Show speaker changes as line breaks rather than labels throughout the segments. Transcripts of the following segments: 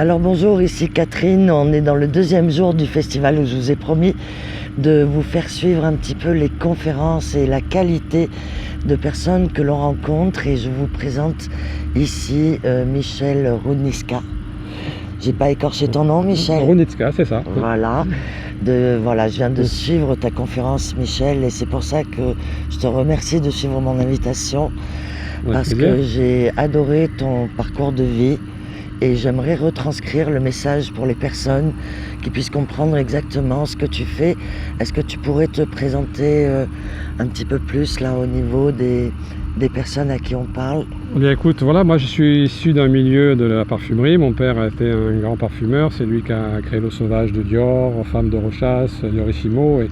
Alors bonjour, ici Catherine, on est dans le deuxième jour du festival où je vous ai promis de vous faire suivre un petit peu les conférences et la qualité de personnes que l'on rencontre, et je vous présente ici Michel Rudnicka. J'ai pas écorché ton nom, Michel?
Rudnicka, c'est ça.
Voilà. Je viens de suivre ta conférence, Michel, et c'est pour ça que je te remercie de suivre mon invitation, parce que j'ai adoré ton parcours de vie. Et j'aimerais retranscrire le message pour les personnes qui puissent comprendre exactement ce que tu fais. Est-ce que tu pourrais te présenter un petit peu plus là au niveau des personnes à qui on parle?
Eh bien écoute, voilà, moi je suis issu d'un milieu de la parfumerie. Mon père était un grand parfumeur, c'est lui qui a créé l'eau sauvage de Dior, Femme de Rochas, Diorissimo. Et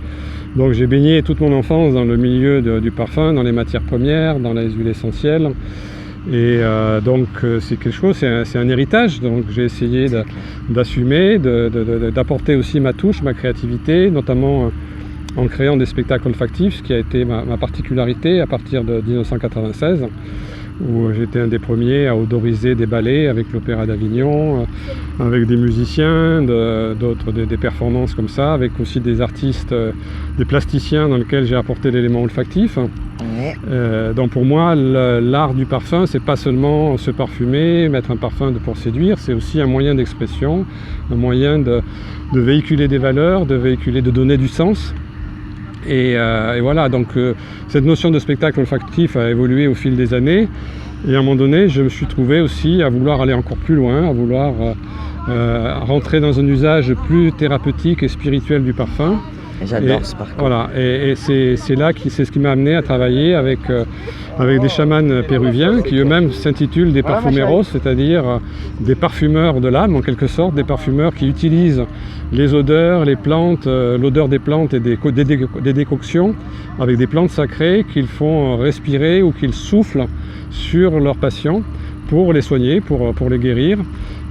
donc j'ai baigné toute mon enfance dans le milieu du parfum, dans les matières premières, dans les huiles essentielles. Et donc c'est quelque chose, c'est un héritage, donc j'ai essayé d'assumer, d'apporter aussi ma touche, ma créativité, notamment en créant des spectacles olfactifs, ce qui a été ma particularité à partir de 1996, où j'étais un des premiers à odoriser des ballets avec l'Opéra d'Avignon, avec des musiciens, des performances comme ça, avec aussi des artistes, des plasticiens dans lesquels j'ai apporté l'élément olfactif. Donc pour moi, l'art du parfum, c'est pas seulement se parfumer, mettre un parfum pour séduire, c'est aussi un moyen d'expression, un moyen de véhiculer des valeurs, de donner du sens. Et voilà, donc cette notion de spectacle olfactif a évolué au fil des années, et à un moment donné, je me suis trouvé aussi à vouloir aller encore plus loin, à vouloir rentrer dans un usage plus thérapeutique et spirituel du parfum.
J'adore ce parcours.
Voilà, et c'est ce qui m'a amené à travailler avec des chamans péruviens qui eux-mêmes s'intitulent des parfumeros, c'est-à-dire des parfumeurs de l'âme en quelque sorte, des parfumeurs qui utilisent les odeurs, les plantes, l'odeur des plantes et des décoctions avec des plantes sacrées qu'ils font respirer ou qu'ils soufflent sur leurs patients pour les soigner, pour les guérir.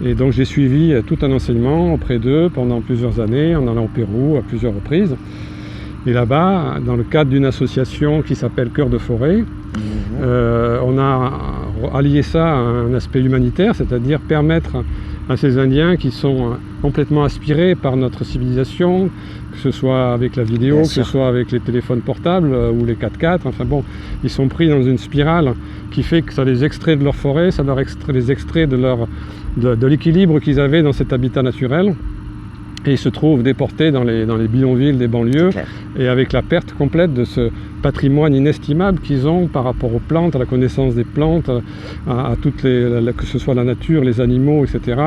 Et donc j'ai suivi tout un enseignement auprès d'eux pendant plusieurs années, en allant au Pérou à plusieurs reprises. Et là-bas, dans le cadre d'une association qui s'appelle Cœur de Forêt, on a allié ça à un aspect humanitaire, c'est-à-dire permettre à ces Indiens qui sont complètement aspirés par notre civilisation, que ce soit avec la vidéo, que ce soit avec les téléphones portables ou les 4x4, enfin bon, ils sont pris dans une spirale qui fait que ça les extrait de leur forêt, ça les extrait de l'équilibre qu'ils avaient dans cet habitat naturel. Et ils se trouvent déportés dans les bidonvilles des banlieues, et avec la perte complète de ce patrimoine inestimable qu'ils ont par rapport aux plantes, à la connaissance des plantes, à toutes que ce soit la nature, les animaux, etc.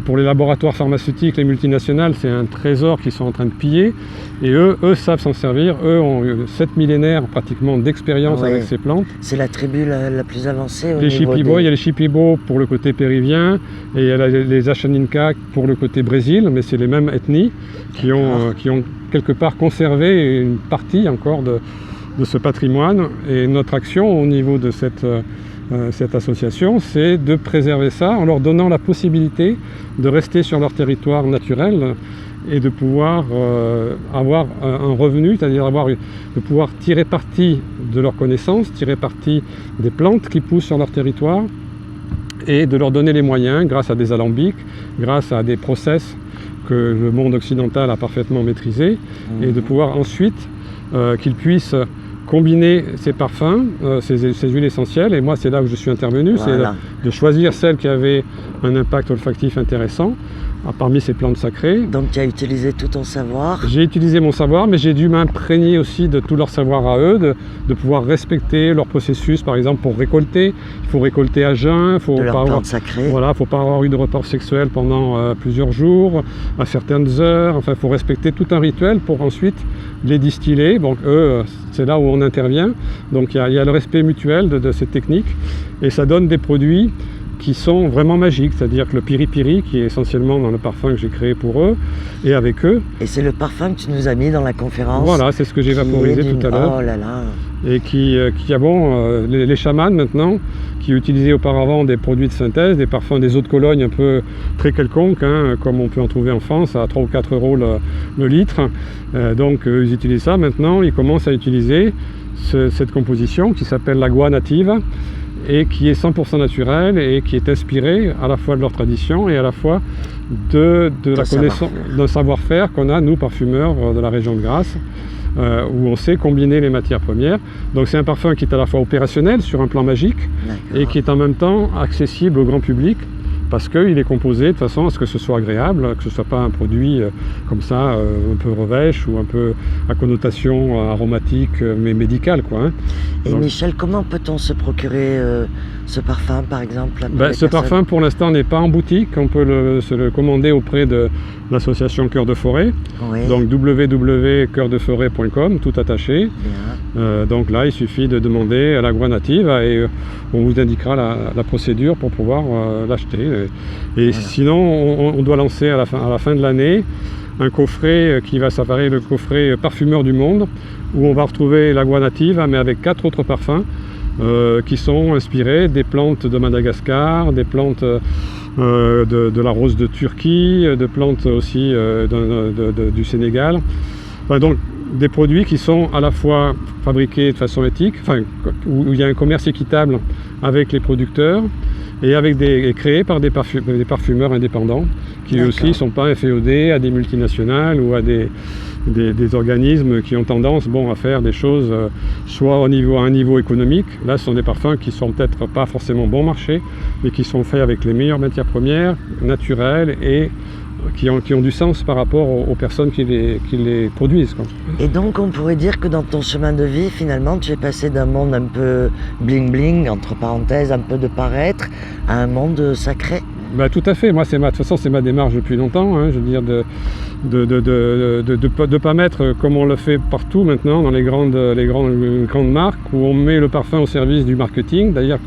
Pour les laboratoires pharmaceutiques, les multinationales, c'est un trésor qu'ils sont en train de piller, et eux savent s'en servir. Eux ont 7 millénaires pratiquement d'expérience avec ces plantes.
C'est la tribu la plus avancée
Il y a les Shipibo pour le côté péruvien, et il y a les Achaninka pour le côté Brésil, mais c'est les mêmes ethnies qui ont quelque part conservé une partie encore de ce patrimoine. Et notre action au niveau de cette association, c'est de préserver ça en leur donnant la possibilité de rester sur leur territoire naturel et de pouvoir avoir un revenu, c'est-à-dire de pouvoir tirer parti de leurs connaissances, tirer parti des plantes qui poussent sur leur territoire, et de leur donner les moyens, grâce à des alambics, grâce à des process que le monde occidental a parfaitement maîtrisé, et de pouvoir ensuite qu'ils puissent combiner ces parfums, ces huiles essentielles. Et moi, c'est là où je suis intervenu, c'est de choisir celles qui avaient un impact olfactif intéressant parmi ces plantes sacrées.
Donc tu as utilisé tout ton savoir? J'ai
utilisé mon savoir, mais j'ai dû m'imprégner aussi de tout leur savoir à eux, de pouvoir respecter leur processus. Par exemple, pour récolter, il faut récolter à jeun, faut pas avoir eu de rapport sexuel pendant plusieurs jours, à certaines heures. Enfin, il faut respecter tout un rituel pour ensuite les distiller. Donc eux, c'est là où on intervient. Donc il y a le respect mutuel de cette technique, et ça donne des produits qui sont vraiment magiques, c'est-à-dire que le piri-piri, qui est essentiellement dans le parfum que j'ai créé pour eux, et avec eux.
Et c'est le parfum que tu nous as mis dans la conférence.
Voilà, c'est ce que j'ai vaporisé tout à l'heure.
Oh là là.
Et les chamans maintenant, qui utilisaient auparavant des produits de synthèse, des parfums des eaux de Cologne un peu très quelconques, comme on peut en trouver en France, à 3 ou 4 euros le litre. Donc ils utilisent ça maintenant, ils commencent à utiliser cette composition qui s'appelle la Gua native, et qui est 100% naturel et qui est inspiré à la fois de leur tradition et à la fois de la connaissance, d'un savoir-faire qu'on a, nous, parfumeurs de la région de Grasse, où on sait combiner les matières premières. Donc c'est un parfum qui est à la fois opérationnel sur un plan magique et qui est en même temps accessible au grand public, parce qu'il est composé de façon à ce que ce soit agréable, que ce ne soit pas un produit comme ça, un peu revêche ou un peu à connotation aromatique, mais médicale, quoi, hein.
Et donc, Michel, comment peut-on se procurer ce parfum, par exemple?
Ce parfum, pour l'instant, n'est pas en boutique. On peut se le commander auprès de l'association Cœur de Forêt. Oui. Donc www.coeurdeforêt.com, tout attaché. Donc là, il suffit de demander à l'Agronative et on vous indiquera la procédure pour pouvoir l'acheter. Et voilà. Sinon, on doit lancer à la fin de l'année un coffret qui va s'apparaître le coffret Parfumeur du Monde, où on va retrouver l'Agronative, mais avec 4 autres parfums qui sont inspirés des plantes de Madagascar, des plantes de la rose de Turquie, de plantes aussi du Sénégal. Enfin, donc des produits qui sont à la fois fabriqués de façon éthique, où il y a un commerce équitable avec les producteurs et créés par des parfumeurs indépendants qui eux aussi ne sont pas inféodés à des multinationales ou à des organismes qui ont tendance à faire des choses soit à un niveau économique. Là, ce sont des parfums qui sont peut-être pas forcément bon marché, mais qui sont faits avec les meilleures matières premières, naturelles et qui ont du sens par rapport aux personnes qui les produisent, quoi.
Et donc on pourrait dire que dans ton chemin de vie, finalement, tu es passé d'un monde un peu bling-bling, entre parenthèses, un peu de paraître, à un monde sacré.
Tout à fait. Moi, de toute façon, c'est ma démarche depuis longtemps, hein. Je veux dire, de pas mettre, comme on le fait partout maintenant, dans les grandes marques, où on met le parfum au service du marketing. D'ailleurs,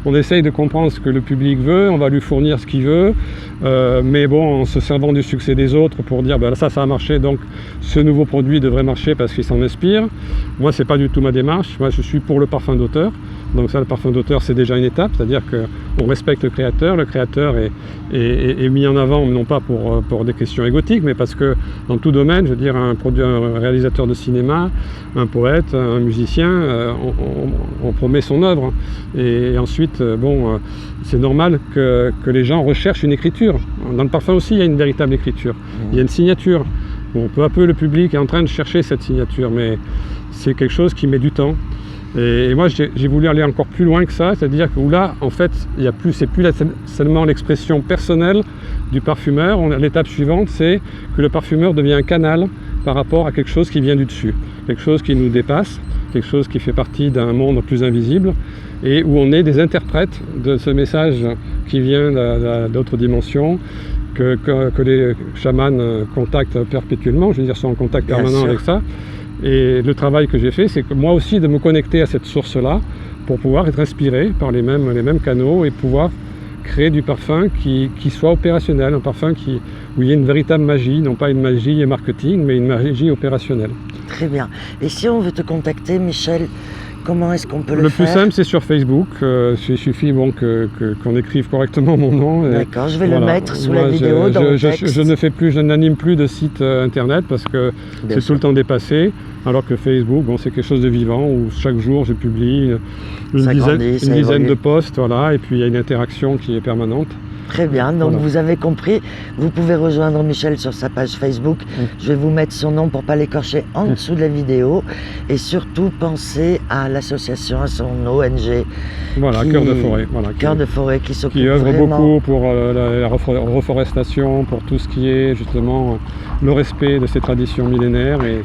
on essaye de comprendre ce que le public veut, on va lui fournir ce qu'il veut, mais en se servant du succès des autres pour dire, ça a marché, donc ce nouveau produit devrait marcher parce qu'il s'en inspire. Moi, c'est pas du tout ma démarche. Moi, je suis pour le parfum d'auteur. Donc ça, le parfum d'auteur, c'est déjà une étape, c'est-à-dire qu'on respecte le créateur est mis en avant, non pas pour des questions égotiques, mais parce que dans tout domaine, je veux dire, un réalisateur de cinéma, un poète, un musicien, on promet son œuvre. Et ensuite, c'est normal que les gens recherchent une écriture. Dans le parfum aussi, il y a une véritable écriture. Il y a une signature. Peu à peu, le public est en train de chercher cette signature, mais c'est quelque chose qui met du temps. Et moi, j'ai voulu aller encore plus loin que ça, c'est-à-dire que là, en fait, c'est plus seulement l'expression personnelle du parfumeur. L'étape suivante, c'est que le parfumeur devient un canal par rapport à quelque chose qui vient du dessus, quelque chose qui nous dépasse, quelque chose qui fait partie d'un monde plus invisible, et où on est des interprètes de ce message qui vient d'autres dimensions, que les chamans contactent perpétuellement, je veux dire, sont en contact permanent avec ça. Et le travail que j'ai fait, c'est que moi aussi de me connecter à cette source-là pour pouvoir être inspiré par les mêmes canaux et pouvoir créer du parfum qui soit opérationnel, un parfum où il y a une véritable magie, non pas une magie marketing, mais une magie opérationnelle.
Très bien. Et si on veut te contacter, Michel, comment est-ce qu'on peut le faire?
Le plus simple, c'est sur Facebook. Il suffit qu'on écrive correctement mon nom.
D'accord, je vais le mettre sous la vidéo dans le texte.
Je n'anime plus de site internet parce que c'est tout le temps dépassé. Alors que Facebook, c'est quelque chose de vivant où chaque jour je publie une dizaine de posts, et puis il y a une interaction qui est permanente.
Très bien, donc vous avez compris, vous pouvez rejoindre Michel sur sa page Facebook. Je vais vous mettre son nom pour ne pas l'écorcher en dessous de la vidéo. Et surtout, pensez à l'association, à son ONG.
Voilà, Cœur de Forêt.
Cœur de Forêt qui s'occupe
œuvre
vraiment
beaucoup pour la reforestation, pour tout ce qui est justement le respect de ces traditions millénaires et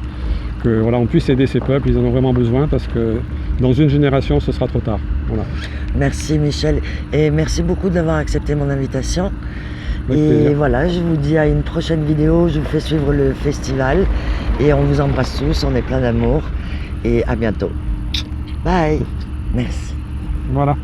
on puisse aider ces peuples, ils en ont vraiment besoin parce que dans une génération, ce sera trop tard. Voilà.
Merci Michel et merci beaucoup d'avoir accepté mon invitation.
Avec plaisir.
Et voilà, je vous dis à une prochaine vidéo, je vous fais suivre le festival et on vous embrasse tous, on est plein d'amour et à bientôt. Bye. Merci.
Voilà.